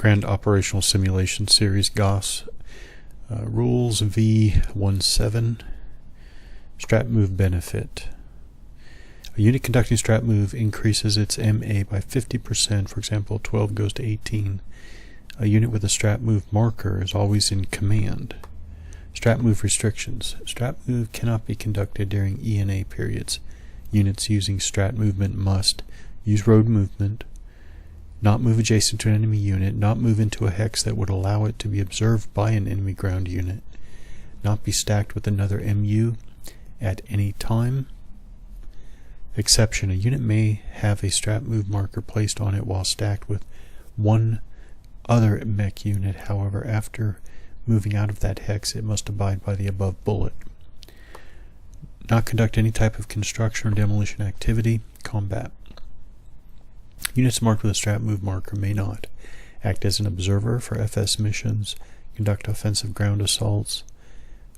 Grand Operational Simulation Series GOS Rules V17 Strap Move Benefit. A unit conducting strap move increases its MA by 50%, for example 12 goes to 18. A unit with a strap move marker is always in command. Strap move restrictions. Strap move cannot be conducted during ENA periods. Units using strap movement must use road movement, not move adjacent to an enemy unit, not move into a hex that would allow it to be observed by an enemy ground unit, not be stacked with another MU at any time. Exception: a unit may have a strap move marker placed on it while stacked with one other mech unit. However, after moving out of that hex, it must abide by the above bullet. Not conduct any type of construction or demolition activity. Combat. Units marked with a strap move marker may not act as an observer for FS missions, conduct offensive ground assaults.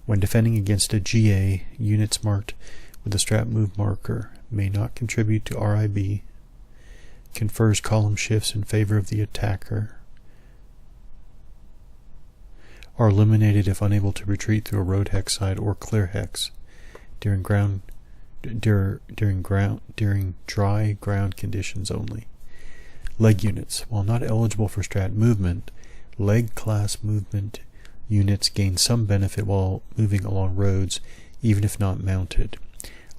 When defending against a GA, units marked with a strap move marker may not contribute to RIB, confers column shifts in favor of the attacker, are eliminated if unable to retreat through a road hex side or clear hex during dry ground conditions only. Leg units. While not eligible for strat movement, leg class movement units gain some benefit while moving along roads, even if not mounted.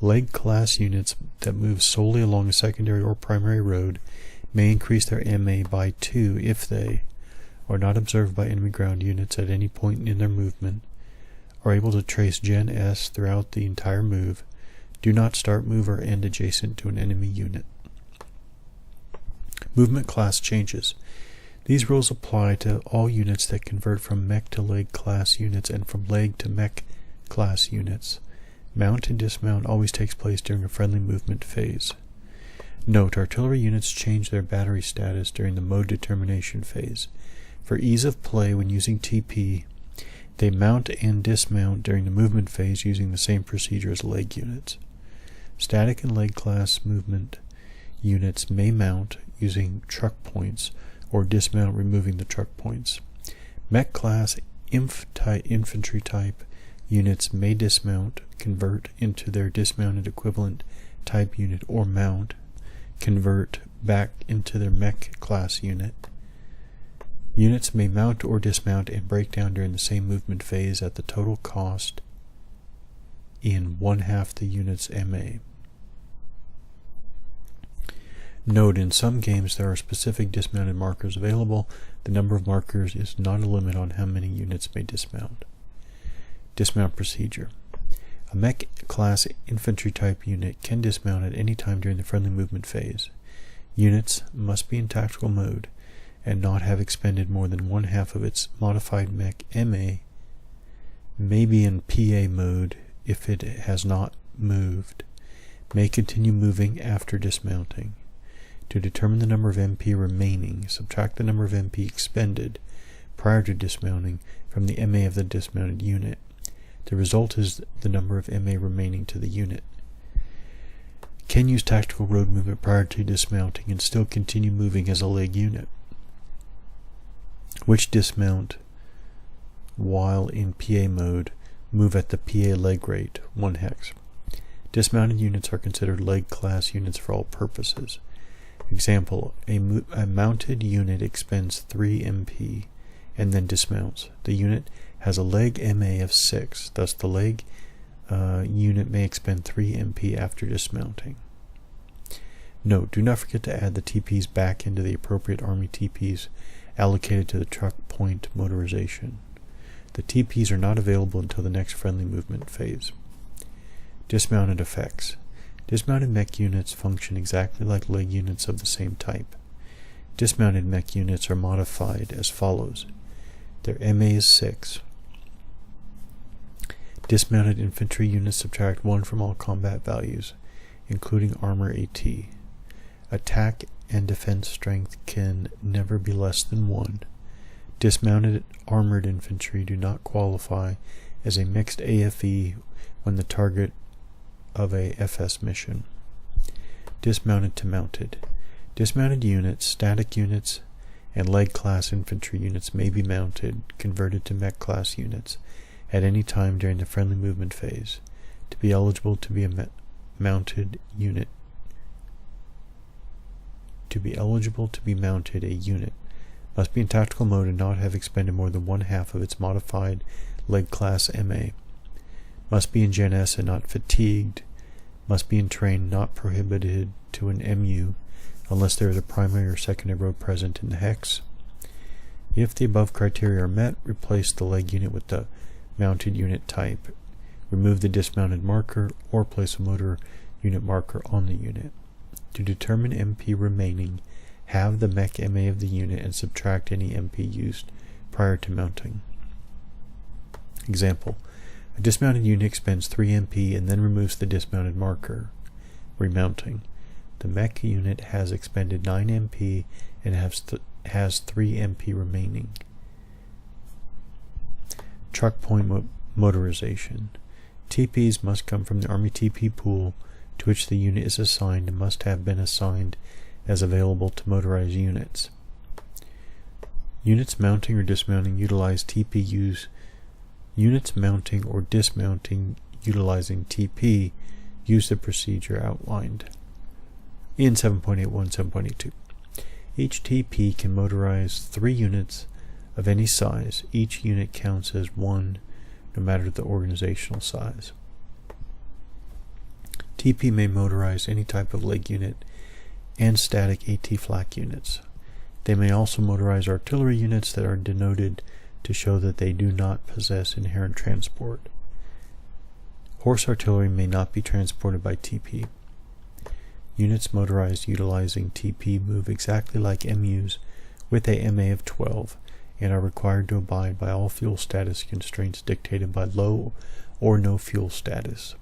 Leg class units that move solely along a secondary or primary road may increase their MA by 2 if they are not observed by enemy ground units at any point in their movement, are able to trace Gen S throughout the entire move, do not start, move, or end adjacent to an enemy unit. Movement class changes. These rules apply to all units that convert from mech to leg class units and from leg to mech class units. Mount and dismount always takes place during a friendly movement phase. Note: artillery units change their battery status during the mode determination phase. For ease of play when using TP, they mount and dismount during the movement phase using the same procedure as leg units. Static and leg class movement units may mount using truck points or dismount removing the truck points. Mech class infantry type units may dismount, convert into their dismounted equivalent type unit, or mount, convert back into their mech class unit. Units may mount or dismount and break down during the same movement phase at the total cost in 1/2 the unit's MA. Note: in some games there are specific dismounted markers available. The number of markers is not a limit on how many units may dismount. Dismount procedure. A mech class infantry type unit can dismount at any time during the friendly movement phase. Units must be in tactical mode and not have expended more than 1/2 of its modified mech MA, may be in PA mode if it has not moved, may continue moving after dismounting. To determine the number of MP remaining, subtract the number of MP expended prior to dismounting from the MA of the dismounted unit. The result is the number of MA remaining to the unit. Can use tactical road movement prior to dismounting and still continue moving as a leg unit. Which dismount while in PA mode, move at the PA leg rate, 1 hex. Dismounted units are considered leg class units for all purposes. Example: a mounted unit expends 3 MP and then dismounts. The unit has a leg MA of 6, thus the leg unit may expend 3 MP after dismounting. Note: do not forget to add the TPs back into the appropriate Army TPs allocated to the truck point motorization. The TPs are not available until the next friendly movement phase. Dismounted effects. Dismounted mech units function exactly like leg units of the same type. Dismounted mech units are modified as follows. Their MA is 6. Dismounted infantry units subtract 1 from all combat values, including armor AT. Attack and defense strength can never be less than 1. Dismounted armored infantry do not qualify as a mixed AFE when the target of a FS mission. Dismounted to mounted. Dismounted units, static units, and leg class infantry units may be converted to mech class units at any time during the friendly movement phase. To be eligible to be a mounted unit, a unit must be in tactical mode and not have expended more than one half of its modified leg class MA. Must be in Gen S and not fatigued. Must be in terrain not prohibited to an MU unless there is a primary or secondary road present in the hex. If the above criteria are met, replace the leg unit with the mounted unit type. Remove the dismounted marker or place a motor unit marker on the unit. To determine MP remaining, have the mech MA of the unit and subtract any MP used prior to mounting. Example: a dismounted unit expends 3 MP and then removes the dismounted marker. Remounting: the mech unit has expended 9 MP and has 3 MP remaining. Truck point motorization: TPs must come from the Army TP pool to which the unit is assigned and must have been assigned as available to motorized units. Units mounting or dismounting utilize TP Units mounting or dismounting utilizing TP use the procedure outlined in 7.81 7.82. Each TP can motorize 3 units of any size. Each unit counts as 1 no matter the organizational size. TP may motorize any type of leg unit and static AT flak units. They may also motorize artillery units that are denoted to show that they do not possess inherent transport. Horse artillery may not be transported by TP. Units motorized utilizing TP move exactly like MUs with a MA of 12 and are required to abide by all fuel status constraints dictated by low or no fuel status.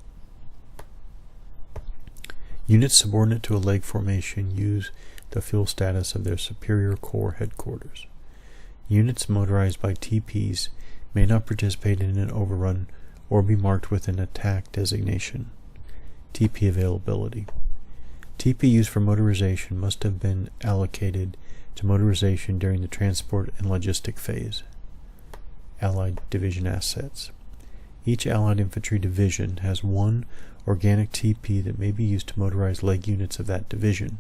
Units subordinate to a leg formation use the fuel status of their superior corps headquarters. Units motorized by TPs may not participate in an overrun or be marked with an attack designation. TP availability: TP used for motorization must have been allocated to motorization during the transport and logistic phase. Allied division assets: each Allied infantry division has 1 organic TP that may be used to motorize leg units of that division.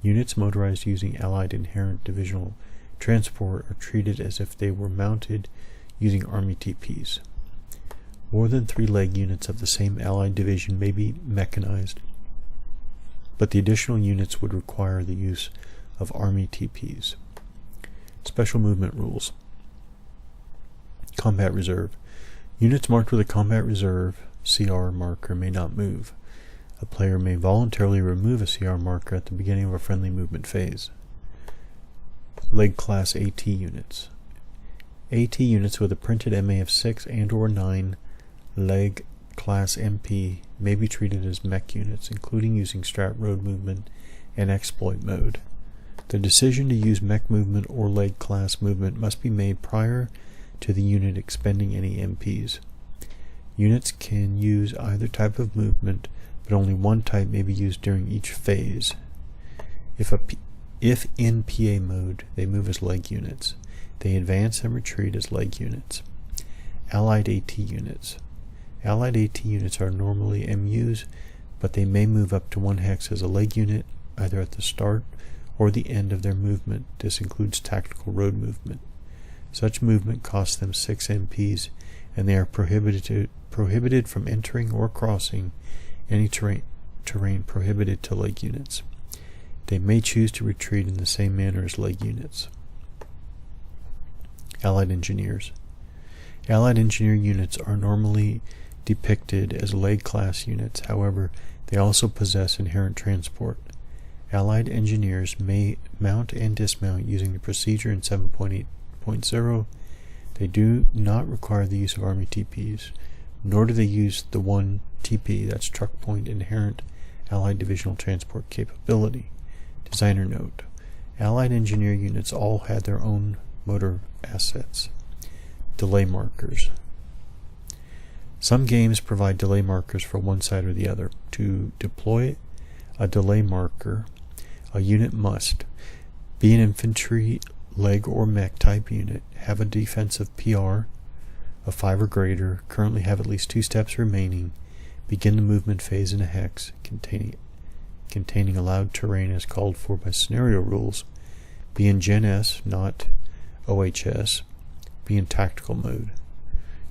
Units motorized using Allied inherent divisional transport are treated as if they were mounted using Army TPs. More than 3 leg units of the same Allied division may be mechanized, but the additional units would require the use of Army TPs. Special movement rules. Combat reserve: units marked with a combat reserve CR marker may not move. A player may voluntarily remove a CR marker at the beginning of a friendly movement phase. Leg class AT units: AT units with a printed MA of 6 and or 9 leg class MP may be treated as mech units, including using strat road movement and exploit mode. The decision to use mech movement or leg class movement must be made prior to the unit expending any MPs. Units can use either type of movement, but only one type may be used during each phase. If in PA mode, they move as leg units. They advance and retreat as leg units. Allied AT units: Allied AT units are normally MUs, but they may move up to 1 hex as a leg unit, either at the start or the end of their movement. This includes tactical road movement. Such movement costs them 6 MPs, and they are prohibited from entering or crossing any terrain prohibited to leg units. They may choose to retreat in the same manner as leg units. Allied engineers: Allied engineer units are normally depicted as leg class units. However, they also possess inherent transport. Allied engineers may mount and dismount using the procedure in 7.8.0. They do not require the use of Army TPs, nor do they use the 1 TP, that's truck point inherent Allied divisional transport capability. Designer note: Allied engineer units all had their own motor assets. Delay markers: some games provide delay markers for one side or the other. To deploy a delay marker, a unit must be an infantry leg or mech type unit, have a defensive PR of 5 or greater, currently have at least 2 steps remaining, begin the movement phase in a hex containing allowed terrain as called for by scenario rules, be in Gen S, not OHS, be in tactical mode,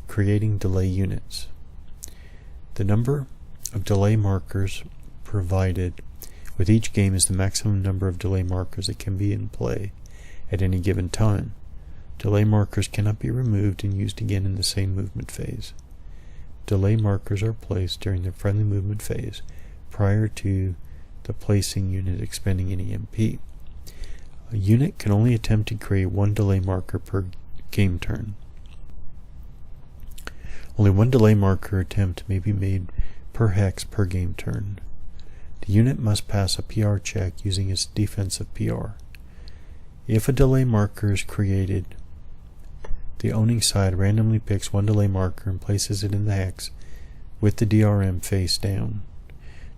creating delay units. The number of delay markers provided with each game is the maximum number of delay markers that can be in play at any given time. Delay markers cannot be removed and used again in the same movement phase. Delay markers are placed during the friendly movement phase prior to the placing unit expending any MP. A unit can only attempt to create 1 delay marker per game turn. Only 1 delay marker attempt may be made per hex per game turn. The unit must pass a PR check using its defensive PR. If a delay marker is created, the owning side randomly picks 1 delay marker and places it in the hex with the DRM face down.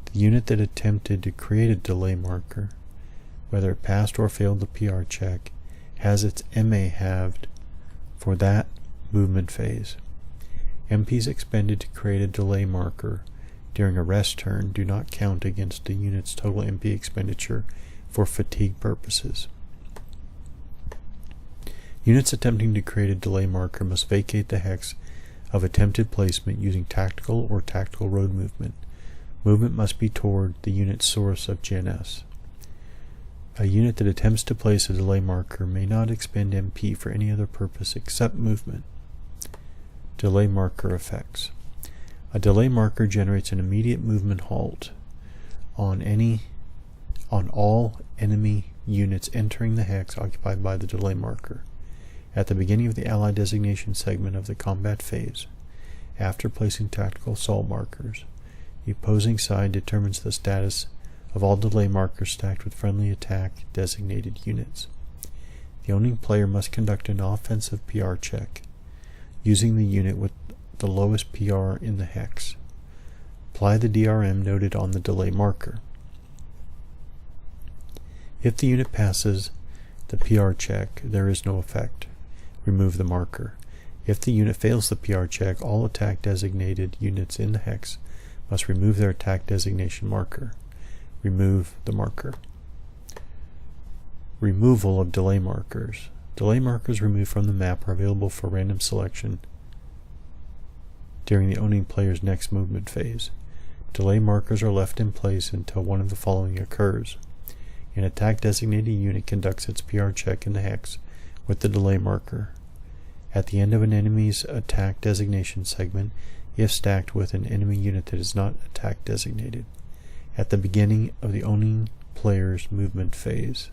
The unit that attempted to create a delay marker, whether it passed or failed the PR check, has its MA halved for that movement phase. MPs expended to create a delay marker during a rest turn do not count against the unit's total MP expenditure for fatigue purposes. Units attempting to create a delay marker must vacate the hex of attempted placement using tactical or tactical road movement. Movement must be toward the unit's source of Gen S. A unit that attempts to place a delay marker may not expend MP for any other purpose except movement. Delay marker effects. A delay marker generates an immediate movement halt on all enemy units entering the hex occupied by the delay marker at the beginning of the ally designation segment of the combat phase. After placing tactical assault markers, the opposing side determines the status of all delay markers stacked with friendly attack designated units. The owning player must conduct an offensive PR check using the unit with the lowest PR in the hex. Apply the DRM noted on the delay marker. If the unit passes the PR check, there is no effect. Remove the marker. If the unit fails the PR check, all attack designated units in the hex must remove their attack designation marker. Remove the marker. Removal of delay markers. Delay markers removed from the map are available for random selection during the owning player's next movement phase. Delay markers are left in place until one of the following occurs. An attack designated unit conducts its PR check in the hex with the delay marker. At the end of an enemy's attack designation segment, if stacked with an enemy unit that is not attack designated. At the beginning of the owning player's movement phase.